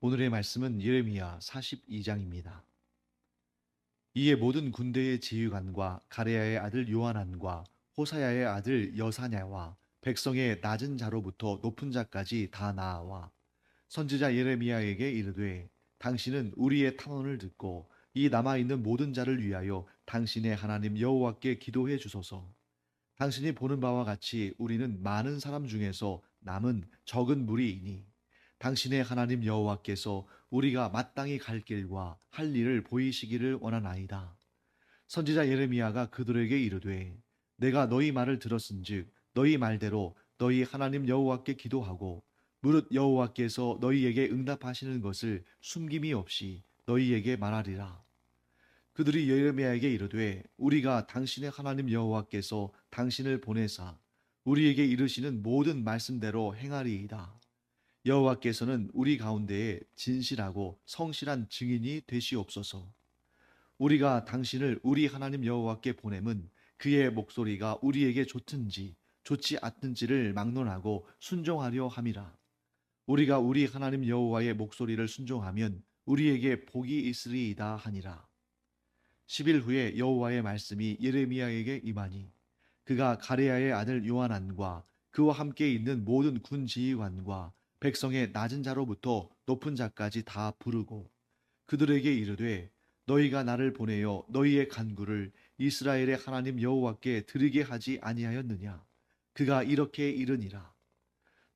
오늘의 말씀은 예레미야 42장입니다. 이에 모든 군대의 지휘관과 가레야의 아들 요하난과 호사야의 아들 여사냐와 백성의 낮은 자로부터 높은 자까지 다 나아와 선지자 예레미야에게 이르되 당신은 우리의 탄원을 듣고 이 남아 있는 모든 자를 위하여 당신의 하나님 여호와께 기도해 주소서. 당신이 보는 바와 같이 우리는 많은 사람 중에서 남은 적은 무리이니 당신의 하나님 여호와께서 우리가 마땅히 갈 길과 할 일을 보이시기를 원하나이다. 선지자 예레미야가 그들에게 이르되 내가 너희 말을 들었은즉 너희 말대로 너희 하나님 여호와께 기도하고 무릇 여호와께서 너희에게 응답하시는 것을 숨김이 없이 너희에게 말하리라. 그들이 예레미야에게 이르되 우리가 당신의 하나님 여호와께서 당신을 보내사 우리에게 이르시는 모든 말씀대로 행하리이다. 여호와께서는 우리 가운데에 진실하고 성실한 증인이 되시옵소서. 우리가 당신을 우리 하나님 여호와께 보냄은 그의 목소리가 우리에게 좋든지 좋지 않든지를 막론하고 순종하려 함이라. 우리가 우리 하나님 여호와의 목소리를 순종하면 우리에게 복이 있으리이다 하니라. 10일 후에 여호와의 말씀이 예레미야에게 임하니 그가 가레야의 아들 요하난과 그와 함께 있는 모든 군 지휘관과 백성의 낮은 자로부터 높은 자까지 다 부르고 그들에게 이르되 너희가 나를 보내어 너희의 간구를 이스라엘의 하나님 여호와께 드리게 하지 아니하였느냐. 그가 이렇게 이르니라.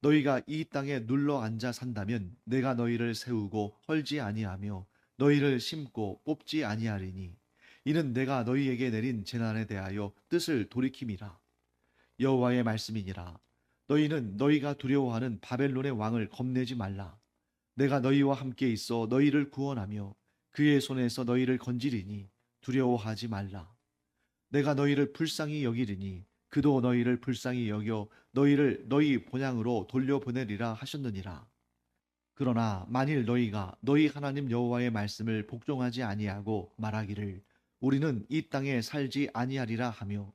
너희가 이 땅에 눌러 앉아 산다면 내가 너희를 세우고 헐지 아니하며 너희를 심고 뽑지 아니하리니 이는 내가 너희에게 내린 재난에 대하여 뜻을 돌이킴이라. 여호와의 말씀이니라. 너희는 너희가 두려워하는 바벨론의 왕을 겁내지 말라. 내가 너희와 함께 있어 너희를 구원하며 그의 손에서 너희를 건지리니 두려워하지 말라. 내가 너희를 불쌍히 여기리니 그도 너희를 불쌍히 여겨 너희를 너희 본향으로 돌려보내리라 하셨느니라. 그러나 만일 너희가 너희 하나님 여호와의 말씀을 복종하지 아니하고 말하기를 우리는 이 땅에 살지 아니하리라 하며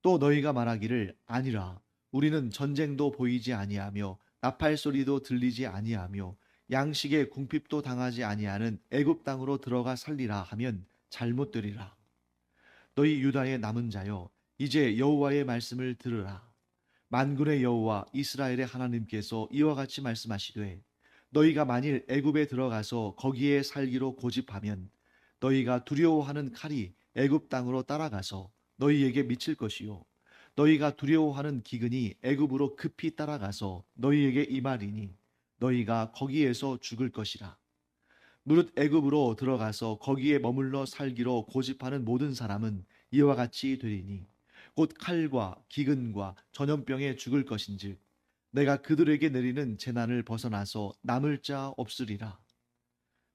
또 너희가 말하기를 아니라 우리는 전쟁도 보이지 아니하며 나팔 소리도 들리지 아니하며 양식의 궁핍도 당하지 아니하는 애굽 땅으로 들어가 살리라 하면 잘못되리라. 너희 유다의 남은 자여 이제 여호와의 말씀을 들으라. 만군의 여호와 이스라엘의 하나님께서 이와 같이 말씀하시되 너희가 만일 애굽에 들어가서 거기에 살기로 고집하면 너희가 두려워하는 칼이 애굽 땅으로 따라가서 너희에게 미칠 것이요 너희가 두려워하는 기근이 애굽으로 급히 따라가서 너희에게 임하리니 너희가 거기에서 죽을 것이라. 무릇 애굽으로 들어가서 거기에 머물러 살기로 고집하는 모든 사람은 이와 같이 되리니 곧 칼과 기근과 전염병에 죽을 것인즉 내가 그들에게 내리는 재난을 벗어나서 남을 자 없으리라.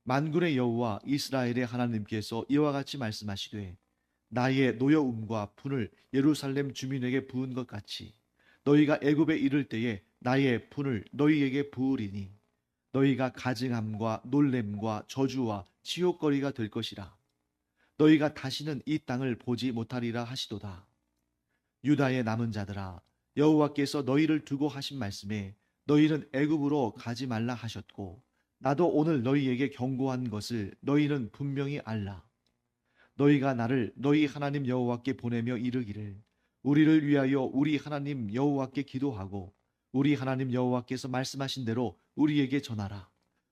만군의 여호와 이스라엘의 하나님께서 이와 같이 말씀하시되 나의 노여움과 분을 예루살렘 주민에게 부은 것 같이 너희가 애굽에 이를 때에 나의 분을 너희에게 부으리니 너희가 가증함과 놀램과 저주와 치욕거리가 될 것이라. 너희가 다시는 이 땅을 보지 못하리라 하시도다. 유다의 남은 자들아 여호와께서 너희를 두고 하신 말씀에 너희는 애굽으로 가지 말라 하셨고 나도 오늘 너희에게 경고한 것을 너희는 분명히 알라. 너희가 나를 너희 하나님 여호와께 보내며 이르기를 우리를 위하여 우리 하나님 여호와께 기도하고 우리 하나님 여호와께서 말씀하신 대로 우리에게 전하라.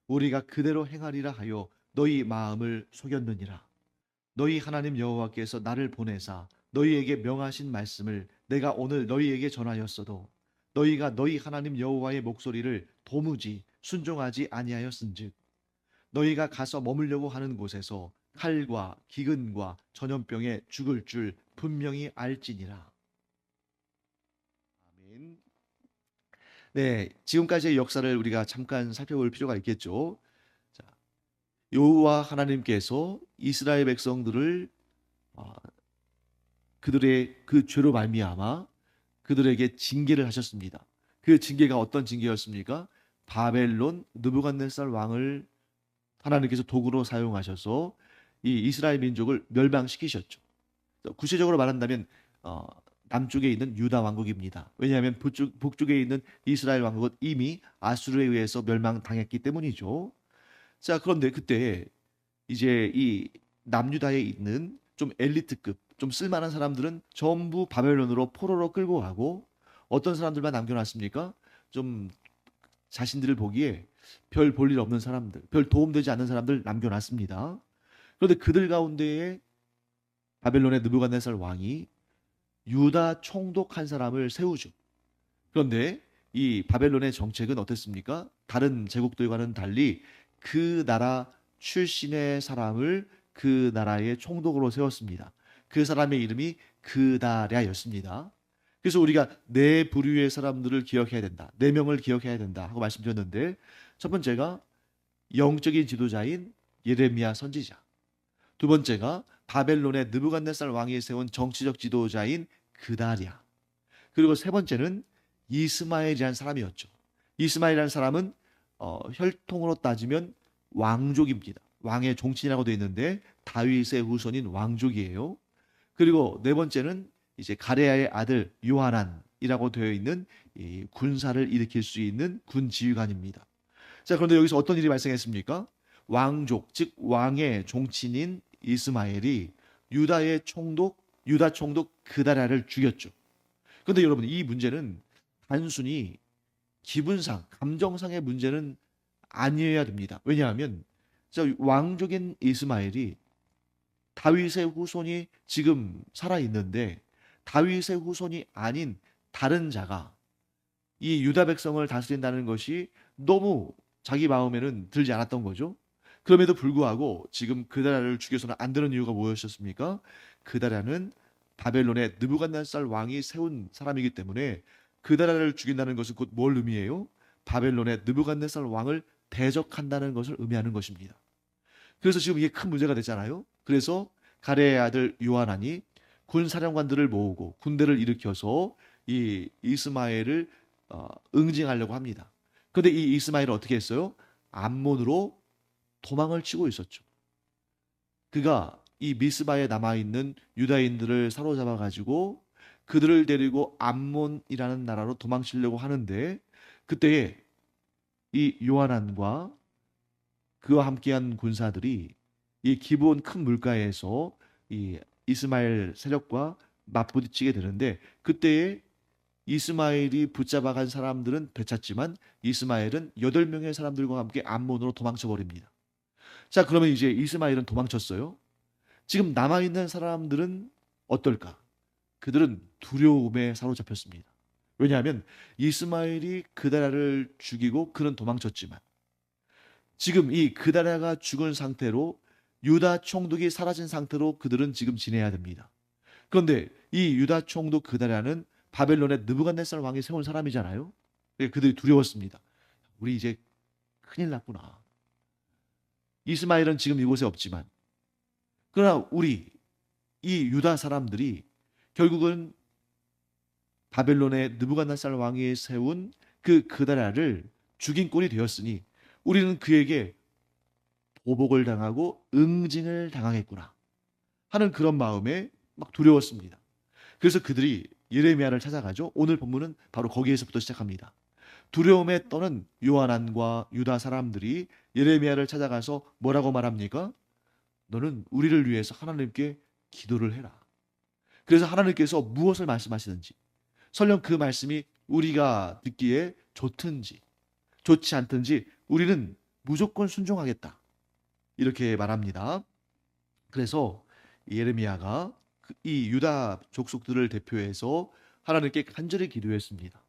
우리가 그대로 행하리라 하여 너희 마음을 속였느니라. 너희 하나님 여호와께서 나를 보내사 너희에게 명하신 말씀을 내가 오늘 너희에게 전하였어도 너희가 너희 하나님 여호와의 목소리를 도무지 순종하지 아니하였은즉 너희가 가서 머물려고 하는 곳에서 칼과 기근과 전염병에 죽을 줄 분명히 알지니라. 아멘. 네, 지금까지의 역사를 우리가 잠깐 살펴볼 필요가 있겠죠. 자, 여호와 하나님께서 이스라엘 백성들을 그들의 그 죄로 말미암아 그들에게 징계를 하셨습니다. 그 징계가 어떤 징계였습니까? 바벨론 느부갓네살 왕을 하나님께서 도구로 사용하셔서 이 이스라엘 민족을 멸망시키셨죠. 구체적으로 말한다면 남쪽에 있는 유다 왕국입니다. 왜냐하면 북쪽에 있는 이스라엘 왕국은 이미 아수르에 의해서 멸망당했기 때문이죠. 자, 그런데 그때 이제 이 남유다에 있는 좀 엘리트급, 좀 쓸만한 사람들은 전부 바벨론으로 포로로 끌고 가고 어떤 사람들만 남겨놨습니까? 좀 자신들을 보기에 별 볼 일 없는 사람들, 별 도움되지 않는 사람들 남겨놨습니다. 그런데 그들 가운데에 바벨론의 느부갓네살 왕이 유다 총독 한 사람을 세우죠. 그런데 이 바벨론의 정책은 어땠습니까? 다른 제국들과는 달리 그 나라 출신의 사람을 그 나라의 총독으로 세웠습니다. 그 사람의 이름이 그다랴였습니다. 그래서 우리가 네 부류의 사람들을 기억해야 된다. 네 명을 기억해야 된다 하고 말씀드렸는데 첫 번째가 영적인 지도자인 예레미야 선지자. 두 번째가 바벨론의 느부갓네살 왕이 세운 정치적 지도자인 그다랴. 그리고 세 번째는 이스마엘이라는 사람이었죠. 이스마엘이라는 사람은 혈통으로 따지면 왕족입니다. 왕의 종친이라고 되어 있는데 다윗의 후손인 왕족이에요. 그리고 네 번째는 이제 가레야의 아들 요하난이라고 되어 있는 이 군사를 일으킬 수 있는 군 지휘관입니다. 자, 그런데 여기서 어떤 일이 발생했습니까? 왕족, 즉 왕의 종친인 이스마엘이 유다 총독 그다랴를 죽였죠. 그런데 여러분, 이 문제는 단순히 기분상, 감정상의 문제는 아니어야 됩니다. 왜냐하면 왕족인 이스마엘이 다윗의 후손이 지금 살아 있는데 다윗의 후손이 아닌 다른 자가 이 유다 백성을 다스린다는 것이 너무 자기 마음에는 들지 않았던 거죠. 그럼에도 불구하고 지금 그다랴를 죽여서는 안 되는 이유가 무엇이었습니까? 그다랴는 바벨론의 느부갓네살 왕이 세운 사람이기 때문에 그다랴를 죽인다는 것은 곧 뭘 의미해요? 바벨론의 느부갓네살 왕을 대적한다는 것을 의미하는 것입니다. 그래서 지금 이게 큰 문제가 됐잖아요. 그래서 가레의 아들 요하난이 군 사령관들을 모으고 군대를 일으켜서 이 이스마엘을 응징하려고 합니다. 그런데 이 이스마엘은 어떻게 했어요? 암몬으로 도망을 치고 있었죠. 그가 이 미스바에 남아있는 유다인들을 사로잡아 가지고 그들을 데리고 암몬이라는 나라로 도망치려고 하는데 그때에 이 요하난과 그와 함께한 군사들이 이 기브온 큰 물가에서 이 이스마엘 세력과 맞부딪히게 되는데 그때에 이스마엘이 붙잡아간 사람들은 되찾지만 이스마엘은 8명의 사람들과 함께 암몬으로 도망쳐 버립니다. 자, 그러면 이제 이스마엘은 도망쳤어요. 지금 남아있는 사람들은 어떨까? 그들은 두려움에 사로잡혔습니다. 왜냐하면 이스마엘이 그다랴를 죽이고 그는 도망쳤지만 지금 이 그다랴가 죽은 상태로 유다 총독이 사라진 상태로 그들은 지금 지내야 됩니다. 그런데 이 유다 총독 그다랴는 바벨론의 느부갓네살 왕이 세운 사람이잖아요. 그들이 두려웠습니다. 우리 이제 큰일 났구나. 이스마엘은 지금 이곳에 없지만 그러나 우리 이 유다 사람들이 결국은 바벨론의 느부갓네살 왕이 세운 그 그다랴를 죽인 꼴이 되었으니 우리는 그에게 보복을 당하고 응징을 당하겠구나 하는 그런 마음에 막 두려웠습니다. 그래서 그들이 예레미야를 찾아가죠. 오늘 본문은 바로 거기에서부터 시작합니다. 두려움에 떠는 요하난과 유다 사람들이 예레미야를 찾아가서 뭐라고 말합니까? 너는 우리를 위해서 하나님께 기도를 해라. 그래서 하나님께서 무엇을 말씀하시는지 설령 그 말씀이 우리가 듣기에 좋든지 좋지 않든지 우리는 무조건 순종하겠다. 이렇게 말합니다. 그래서 예레미야가 이 유다 족속들을 대표해서 하나님께 간절히 기도했습니다.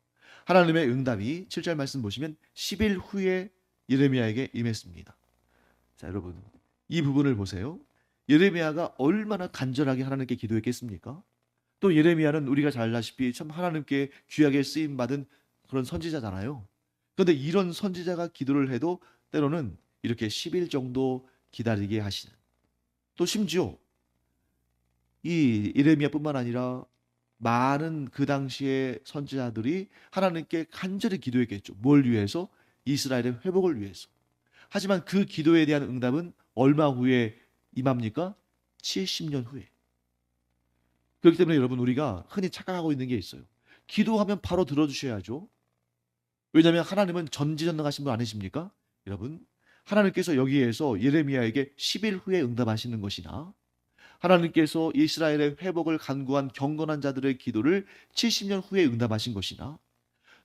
하나님의 응답이 7절 말씀 보시면 10일 후에 예레미야에게 임했습니다. 자, 여러분 이 부분을 보세요. 예레미야가 얼마나 간절하게 하나님께 기도했겠습니까? 또 예레미야는 우리가 잘 아시다시피 참 하나님께 귀하게 쓰임 받은 그런 선지자잖아요. 그런데 이런 선지자가 기도를 해도 때로는 이렇게 10일 정도 기다리게 하시는, 또 심지어 이 예레미야뿐만 아니라 많은 그 당시의 선지자들이 하나님께 간절히 기도했겠죠. 뭘 위해서? 이스라엘의 회복을 위해서. 하지만 그 기도에 대한 응답은 얼마 후에 임합니까? 70년 후에. 그렇기 때문에 여러분 우리가 흔히 착각하고 있는 게 있어요. 기도하면 바로 들어주셔야죠. 왜냐하면 하나님은 전지전능하신 분 아니십니까? 여러분 하나님께서 여기에서 예레미야에게 10일 후에 응답하시는 것이나 하나님께서 이스라엘의 회복을 간구한 경건한 자들의 기도를 70년 후에 응답하신 것이나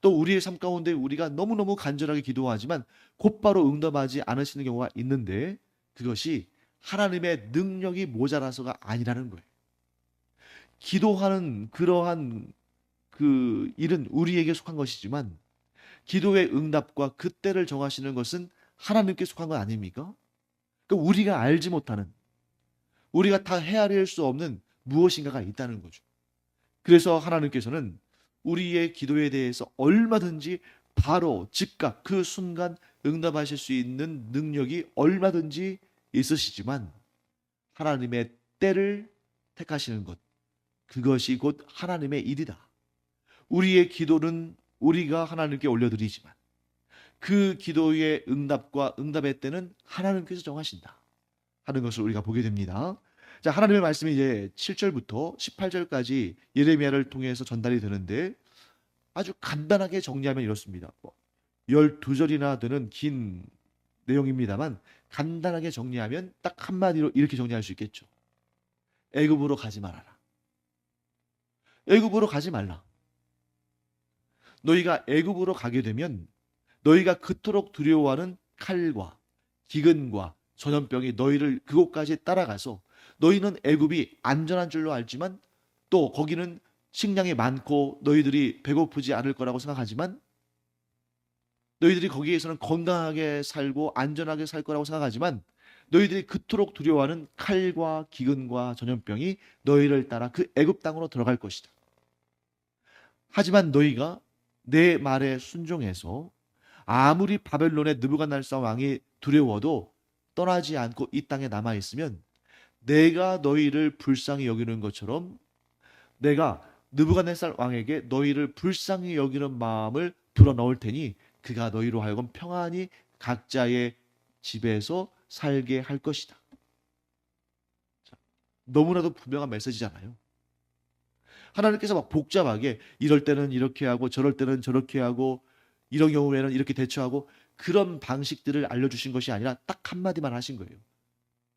또 우리의 삶 가운데 우리가 너무너무 간절하게 기도하지만 곧바로 응답하지 않으시는 경우가 있는데 그것이 하나님의 능력이 모자라서가 아니라는 거예요. 기도하는 그러한 그 일은 우리에게 속한 것이지만 기도의 응답과 그때를 정하시는 것은 하나님께 속한 것 아닙니까? 그러니까 우리가 알지 못하는 우리가 다 헤아릴 수 없는 무엇인가가 있다는 거죠. 그래서 하나님께서는 우리의 기도에 대해서 얼마든지 바로 즉각 그 순간 응답하실 수 있는 능력이 얼마든지 있으시지만 하나님의 때를 택하시는 것 그것이 곧 하나님의 일이다. 우리의 기도는 우리가 하나님께 올려드리지만 그 기도의 응답과 응답의 때는 하나님께서 정하신다 하는 것을 우리가 보게 됩니다. 자, 하나님의 말씀이 이제 7절부터 18절까지 예레미야를 통해서 전달이 되는데 아주 간단하게 정리하면 이렇습니다. 12절이나 되는 긴 내용입니다만 간단하게 정리하면 딱 한마디로 이렇게 정리할 수 있겠죠. 애굽으로 가지 말아라. 애굽으로 가지 말라. 너희가 애굽으로 가게 되면 너희가 그토록 두려워하는 칼과 기근과 전염병이 너희를 그곳까지 따라가서 너희는 애굽이 안전한 줄로 알지만 또 거기는 식량이 많고 너희들이 배고프지 않을 거라고 생각하지만 너희들이 거기에서는 건강하게 살고 안전하게 살 거라고 생각하지만 너희들이 그토록 두려워하는 칼과 기근과 전염병이 너희를 따라 그 애굽 땅으로 들어갈 것이다. 하지만 너희가 내 말에 순종해서 아무리 바벨론의 느부갓네살 왕이 두려워도 떠나지 않고 이 땅에 남아 있으면 내가 너희를 불쌍히 여기는 것처럼 내가 느부갓네살 왕에게 너희를 불쌍히 여기는 마음을 불어넣을 테니 그가 너희로 하여금 평안히 각자의 집에서 살게 할 것이다. 너무나도 분명한 메시지잖아요. 하나님께서 막 복잡하게 이럴 때는 이렇게 하고 저럴 때는 저렇게 하고 이런 경우에는 이렇게 대처하고 그런 방식들을 알려주신 것이 아니라 딱 한마디만 하신 거예요.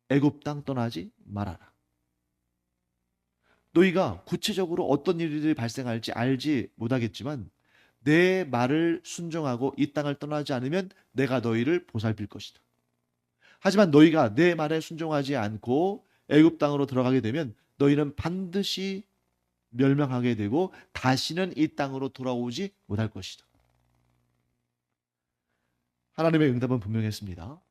애굽 땅 떠나지 말아라. 너희가 구체적으로 어떤 일들이 발생할지 알지 못하겠지만 내 말을 순종하고 이 땅을 떠나지 않으면 내가 너희를 보살필 것이다. 하지만 너희가 내 말에 순종하지 않고 애굽 땅으로 들어가게 되면 너희는 반드시 멸망하게 되고 다시는 이 땅으로 돌아오지 못할 것이다. 하나님의 응답은 분명했습니다.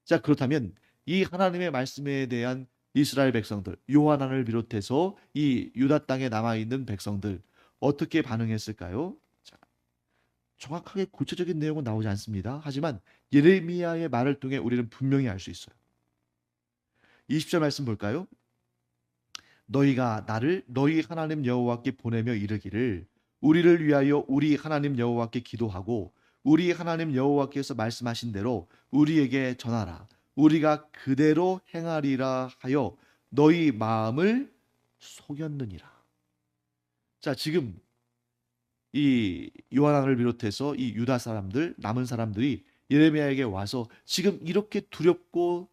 자, 그렇다면 이 하나님의 말씀에 대한 이스라엘 백성들, 요하난을 비롯해서 이 유다 땅에 남아있는 백성들 어떻게 반응했을까요? 자, 정확하게 구체적인 내용은 나오지 않습니다. 하지만 예레미야의 말을 통해 우리는 분명히 알 수 있어요. 20절 말씀 볼까요? 너희가 나를 너희 하나님 여호와께 보내며 이르기를 우리를 위하여 우리 하나님 여호와께 기도하고 우리 하나님 여호와께서 말씀하신 대로 우리에게 전하라. 우리가 그대로 행하리라 하여 너희 마음을 속였느니라. 자, 지금 이 요한을 비롯해서 이 유다 사람들, 남은 사람들이 예레미야에게 와서 지금 이렇게 두렵고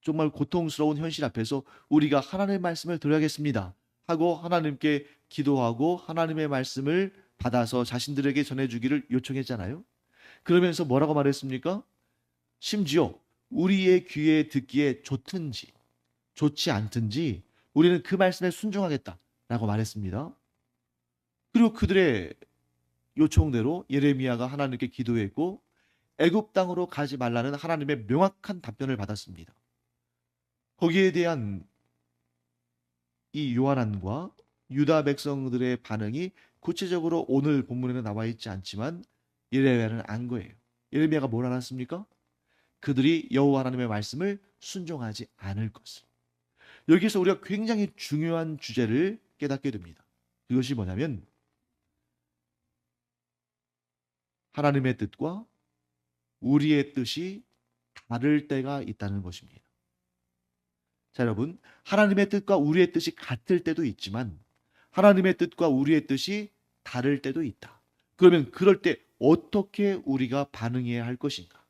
정말 고통스러운 현실 앞에서 우리가 하나님의 말씀을 들어야겠습니다 하고 하나님께 기도하고 하나님의 말씀을 받아서 자신들에게 전해주기를 요청했잖아요. 그러면서 뭐라고 말했습니까? 심지어 우리의 귀에 듣기에 좋든지 좋지 않든지 우리는 그 말씀에 순종하겠다라고 말했습니다. 그리고 그들의 요청대로 예레미야가 하나님께 기도했고 애굽 땅으로 가지 말라는 하나님의 명확한 답변을 받았습니다. 거기에 대한 이 요한안과 유다 백성들의 반응이 구체적으로 오늘 본문에는 나와 있지 않지만 예레미야는 안 거예요. 예레미야가 뭘 알았습니까? 그들이 여호와 하나님의 말씀을 순종하지 않을 것을. 여기서 우리가 굉장히 중요한 주제를 깨닫게 됩니다. 그것이 뭐냐면 하나님의 뜻과 우리의 뜻이 다를 때가 있다는 것입니다. 자, 여러분, 하나님의 뜻과 우리의 뜻이 같을 때도 있지만 하나님의 뜻과 우리의 뜻이 다를 때도 있다. 그러면 그럴 때 어떻게 우리가 반응해야 할 것인가?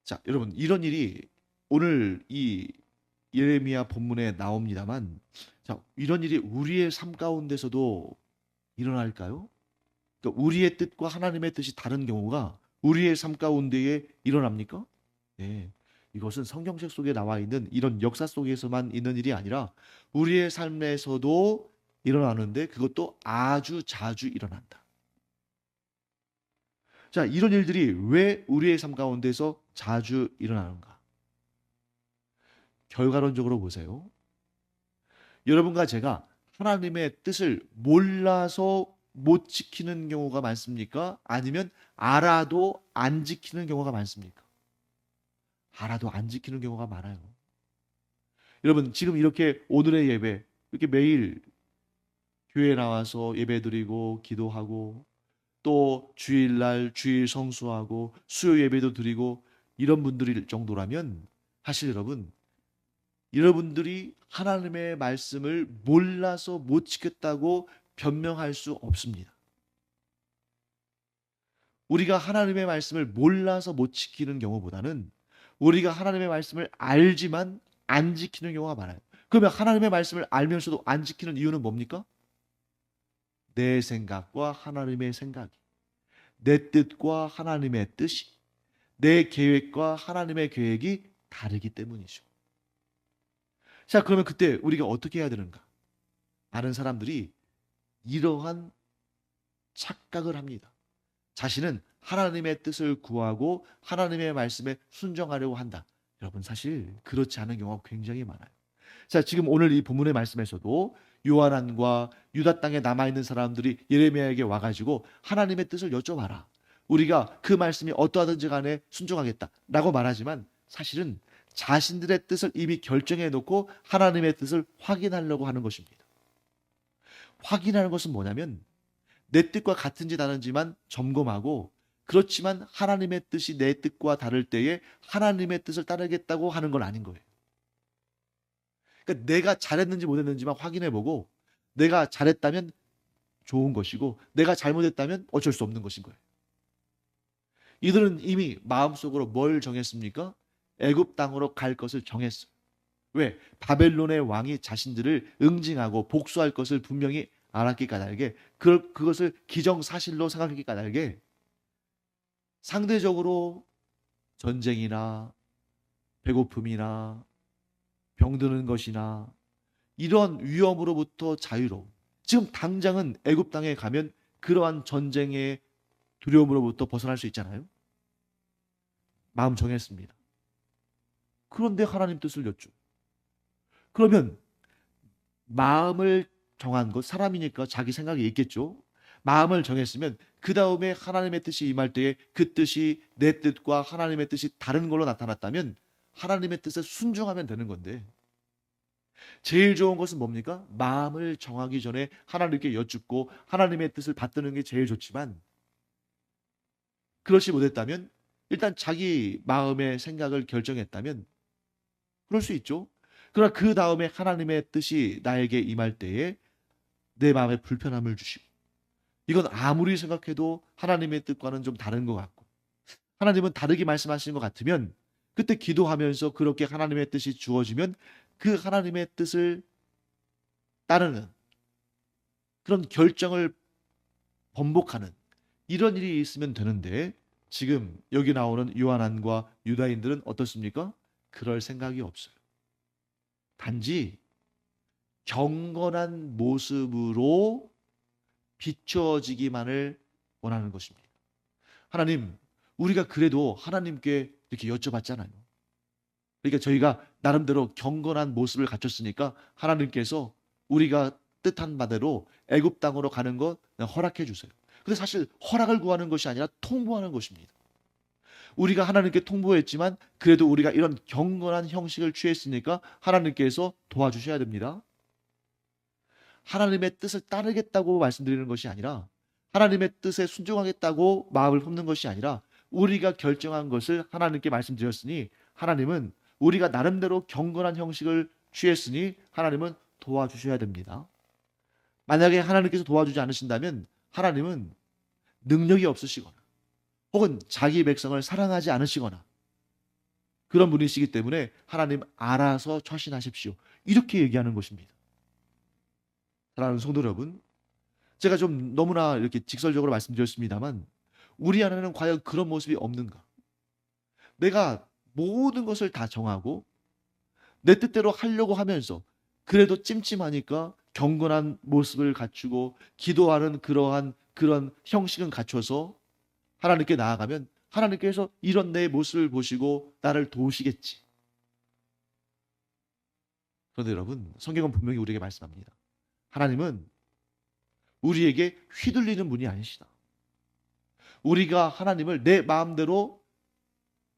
자, 여러분, 이런 일이 오늘 이 예레미야 본문에 나옵니다만, 자, 이런 일이 우리의 삶 가운데서도 일어날까요? 그러니까 우리의 뜻과 하나님의 뜻이 다른 경우가 우리의 삶 가운데에 일어납니까? 네. 이것은 성경책 속에 나와 있는 이런 역사 속에서만 있는 일이 아니라 우리의 삶에서도 일어나는데 그것도 아주 자주 일어난다. 자, 이런 일들이 왜 우리의 삶 가운데서 자주 일어나는가? 결과론적으로 보세요. 여러분과 제가 하나님의 뜻을 몰라서 못 지키는 경우가 많습니까? 아니면 알아도 안 지키는 경우가 많습니까? 알아도 안 지키는 경우가 많아요. 여러분, 지금 이렇게 오늘의 예배, 이렇게 매일 교회에 나와서 예배 드리고 기도하고 또 주일날 주일 성수하고 수요 예배도 드리고 이런 분들일 정도라면 사실 여러분, 여러분들이 하나님의 말씀을 몰라서 못 지켰다고 변명할 수 없습니다. 우리가 하나님의 말씀을 몰라서 못 지키는 경우보다는 우리가 하나님의 말씀을 알지만 안 지키는 경우가 많아요. 그러면 하나님의 말씀을 알면서도 안 지키는 이유는 뭡니까? 내 생각과 하나님의 생각이, 내 뜻과 하나님의 뜻이, 내 계획과 하나님의 계획이 다르기 때문이죠. 자, 그러면 그때 우리가 어떻게 해야 되는가? 많은 사람들이 이러한 착각을 합니다. 자신은 하나님의 뜻을 구하고 하나님의 말씀에 순종하려고 한다. 여러분, 사실 그렇지 않은 경우가 굉장히 많아요. 자, 지금 오늘 이 본문의 말씀에서도 요한안과 유다 땅에 남아있는 사람들이 예레미야에게 와가지고 하나님의 뜻을 여쭤봐라. 우리가 그 말씀이 어떠하든지 간에 순종하겠다라고 말하지만 사실은 자신들의 뜻을 이미 결정해 놓고 하나님의 뜻을 확인하려고 하는 것입니다. 확인하는 것은 뭐냐면 내 뜻과 같은지 다른지만 점검하고 그렇지만 하나님의 뜻이 내 뜻과 다를 때에 하나님의 뜻을 따르겠다고 하는 건 아닌 거예요. 그러니까 내가 잘했는지 못했는지만 확인해보고 내가 잘했다면 좋은 것이고 내가 잘못했다면 어쩔 수 없는 것인 거예요. 이들은 이미 마음속으로 뭘 정했습니까? 애굽 땅으로 갈 것을 정했어요. 왜? 바벨론의 왕이 자신들을 응징하고 복수할 것을 분명히 알았기 까닭에 그것을 기정사실로 생각했기 까닭에 상대적으로 전쟁이나 배고픔이나 병드는 것이나 이런 위험으로부터 자유로움. 지금 당장은 애굽 땅에 가면 그러한 전쟁의 두려움으로부터 벗어날 수 있잖아요. 마음 정했습니다. 그런데 하나님 뜻을 여쭈. 그러면 마음을 정한 것, 사람이니까 자기 생각이 있겠죠. 마음을 정했으면 그 다음에 하나님의 뜻이 임할 때에 그 뜻이 내 뜻과 하나님의 뜻이 다른 걸로 나타났다면 하나님의 뜻에 순종하면 되는 건데 제일 좋은 것은 뭡니까? 마음을 정하기 전에 하나님께 여쭙고 하나님의 뜻을 받드는 게 제일 좋지만 그렇지 못했다면 일단 자기 마음의 생각을 결정했다면 그럴 수 있죠. 그러나 그 다음에 하나님의 뜻이 나에게 임할 때에 내 마음에 불편함을 주시고 이건 아무리 생각해도 하나님의 뜻과는 좀 다른 것 같고 하나님은 다르게 말씀하시는 것 같으면 그때 기도하면서 그렇게 하나님의 뜻이 주어지면 그 하나님의 뜻을 따르는 그런 결정을 번복하는 이런 일이 있으면 되는데 지금 여기 나오는 요한안과 유다인들은 어떻습니까? 그럴 생각이 없어요. 단지 경건한 모습으로 비춰지기만을 원하는 것입니다. 하나님, 우리가 그래도 하나님께 이렇게 여쭤봤잖아요. 그러니까 저희가 나름대로 경건한 모습을 갖췄으니까 하나님께서 우리가 뜻한 바대로 애굽 땅으로 가는 것 허락해 주세요. 근데 사실 허락을 구하는 것이 아니라 통보하는 것입니다. 우리가 하나님께 통보했지만 그래도 우리가 이런 경건한 형식을 취했으니까 하나님께서 도와주셔야 됩니다. 하나님의 뜻을 따르겠다고 말씀드리는 것이 아니라 하나님의 뜻에 순종하겠다고 마음을 품는 것이 아니라 우리가 결정한 것을 하나님께 말씀드렸으니 하나님은 우리가 나름대로 경건한 형식을 취했으니 하나님은 도와주셔야 됩니다. 만약에 하나님께서 도와주지 않으신다면 하나님은 능력이 없으시거나 혹은 자기 백성을 사랑하지 않으시거나 그런 분이시기 때문에 하나님 알아서 처신하십시오. 이렇게 얘기하는 것입니다. 사랑하는 성도 여러분, 제가 좀 너무나 이렇게 직설적으로 말씀드렸습니다만 우리 안에는 과연 그런 모습이 없는가? 내가 모든 것을 다 정하고 내 뜻대로 하려고 하면서 그래도 찜찜하니까 경건한 모습을 갖추고 기도하는 그런 형식은 갖춰서 하나님께 나아가면 하나님께서 이런 내 모습을 보시고 나를 도우시겠지. 그런데 여러분, 성경은 분명히 우리에게 말씀합니다. 하나님은 우리에게 휘둘리는 분이 아니시다. 우리가 하나님을 내 마음대로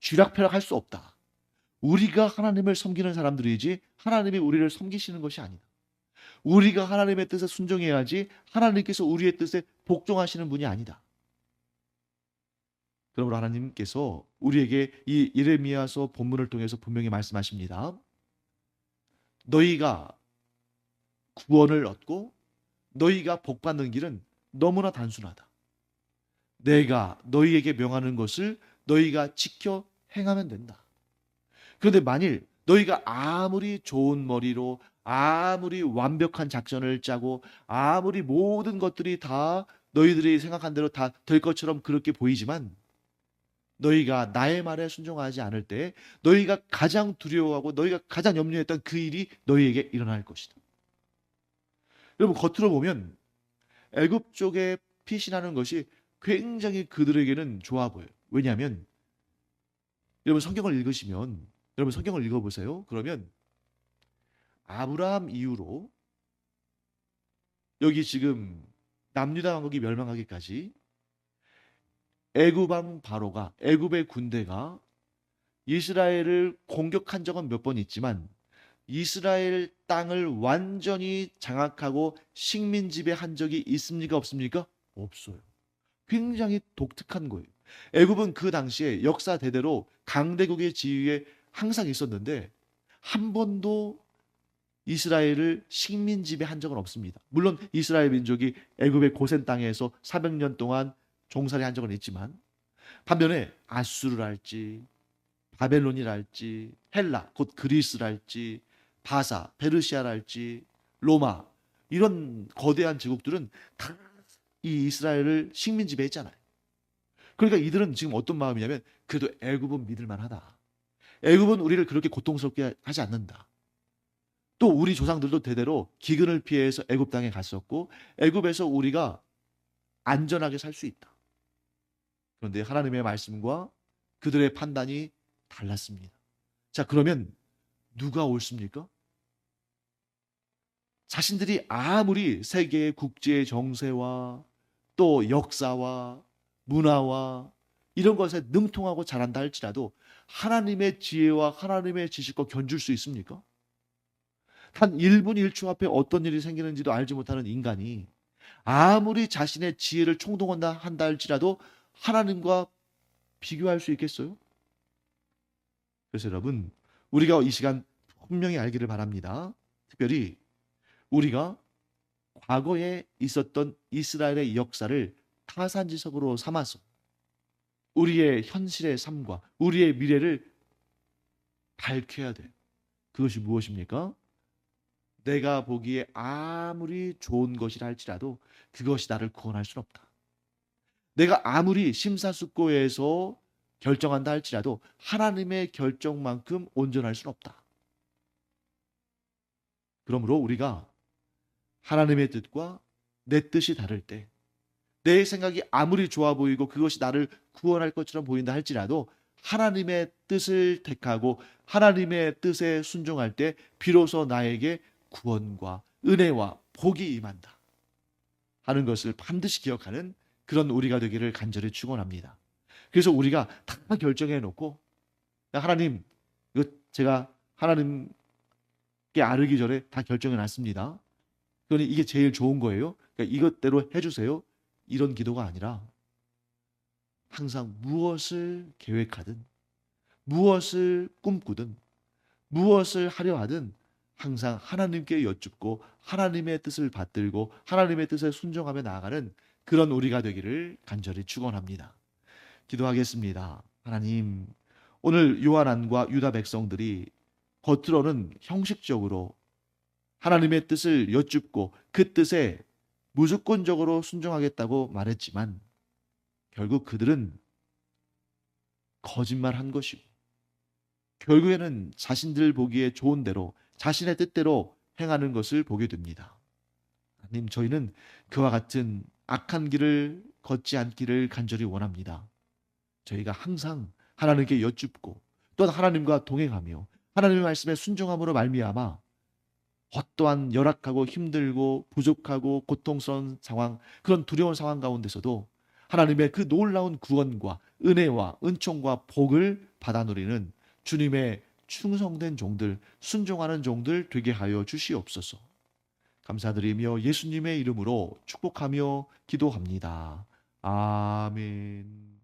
쥐락펴락할 수 없다. 우리가 하나님을 섬기는 사람들이지 하나님이 우리를 섬기시는 것이 아니다. 우리가 하나님의 뜻에 순종해야지 하나님께서 우리의 뜻에 복종하시는 분이 아니다. 그러므로 하나님께서 우리에게 이 예레미야서 본문을 통해서 분명히 말씀하십니다. 너희가 구원을 얻고 너희가 복받는 길은 너무나 단순하다. 내가 너희에게 명하는 것을 너희가 지켜 행하면 된다. 그런데 만일 너희가 아무리 좋은 머리로 아무리 완벽한 작전을 짜고 아무리 모든 것들이 다 너희들이 생각한 대로 다 될 것처럼 그렇게 보이지만 너희가 나의 말에 순종하지 않을 때 너희가 가장 두려워하고 너희가 가장 염려했던 그 일이 너희에게 일어날 것이다. 여러분, 겉으로 보면 애굽 쪽에 피신하는 것이 굉장히 그들에게는 좋아 보여요. 왜냐하면 여러분 성경을 읽으시면 여러분 성경을 읽어보세요. 그러면 아브라함 이후로 여기 지금 남유다 왕국이 멸망하기까지 애굽 왕 바로가 애굽의 군대가 이스라엘을 공격한 적은 몇 번 있지만 이스라엘 땅을 완전히 장악하고 식민 지배한 적이 있습니까? 없습니까? 없어요. 굉장히 독특한 거예요. 애굽은 그 당시에 역사 대대로 강대국의 지위에 항상 있었는데 한 번도 이스라엘을 식민 지배한 적은 없습니다. 물론 이스라엘 민족이 애굽의 고센 땅에서 400년 동안 종살이한 적은 있지만 반면에 아수르랄지 바벨론이랄지 헬라 곧 그리스랄지 바사 페르시아랄지 로마 이런 거대한 제국들은 다 이 이스라엘을 식민 지배했잖아요. 그러니까 이들은 지금 어떤 마음이냐면 그래도 애굽은 믿을 만하다. 애굽은 우리를 그렇게 고통스럽게 하지 않는다. 또 우리 조상들도 대대로 기근을 피해서 애굽 땅에 갔었고 애굽에서 우리가 안전하게 살 수 있다. 그런데 하나님의 말씀과 그들의 판단이 달랐습니다. 자, 그러면 누가 옳습니까? 자신들이 아무리 세계의 국제 정세와 또 역사와 문화와 이런 것에 능통하고 잘한다 할지라도 하나님의 지혜와 하나님의 지식과 견줄 수 있습니까? 단 1분 1초 앞에 어떤 일이 생기는지도 알지 못하는 인간이 아무리 자신의 지혜를 총동원한다 한다 할지라도 하나님과 비교할 수 있겠어요? 그래서 여러분, 우리가 이 시간 분명히 알기를 바랍니다. 특별히 우리가 과거에 있었던 이스라엘의 역사를 타산지석으로 삼아서 우리의 현실의 삶과 우리의 미래를 밝혀야 돼요. 그것이 무엇입니까? 내가 보기에 아무리 좋은 것이라 할지라도 그것이 나를 구원할 수는 없다. 내가 아무리 심사숙고해서 결정한다 할지라도 하나님의 결정만큼 온전할 수는 없다. 그러므로 우리가 하나님의 뜻과 내 뜻이 다를 때 내 생각이 아무리 좋아 보이고 그것이 나를 구원할 것처럼 보인다 할지라도 하나님의 뜻을 택하고 하나님의 뜻에 순종할 때 비로소 나에게 구원과 은혜와 복이 임한다 하는 것을 반드시 기억하는 그런 우리가 되기를 간절히 축원합니다. 그래서 우리가 다 결정해 놓고 하나님, 이거 제가 하나님께 아르기 전에 다 결정해 놨습니다. 그러니 이게 제일 좋은 거예요. 그러니까 이것대로 해주세요. 이런 기도가 아니라 항상 무엇을 계획하든 무엇을 꿈꾸든 무엇을 하려 하든 항상 하나님께 여쭙고 하나님의 뜻을 받들고 하나님의 뜻에 순종하며 나아가는 그런 우리가 되기를 간절히 축원합니다. 기도하겠습니다. 하나님, 오늘 요한안과 유다 백성들이 겉으로는 형식적으로 하나님의 뜻을 여쭙고 그 뜻에 무조건적으로 순종하겠다고 말했지만 결국 그들은 거짓말한 것이고 결국에는 자신들 보기에 좋은 대로 자신의 뜻대로 행하는 것을 보게 됩니다. 하나님, 저희는 그와 같은 악한 길을 걷지 않기를 간절히 원합니다. 저희가 항상 하나님께 여쭙고 또한 하나님과 동행하며 하나님의 말씀에 순종함으로 말미암아 어떠한 열악하고 힘들고 부족하고 고통스러운 상황, 그런 두려운 상황 가운데서도 하나님의 그 놀라운 구원과 은혜와 은총과 복을 받아 누리는 주님의 충성된 종들, 순종하는 종들 되게 하여 주시옵소서. 감사드리며 예수님의 이름으로 축복하며 기도합니다. 아멘.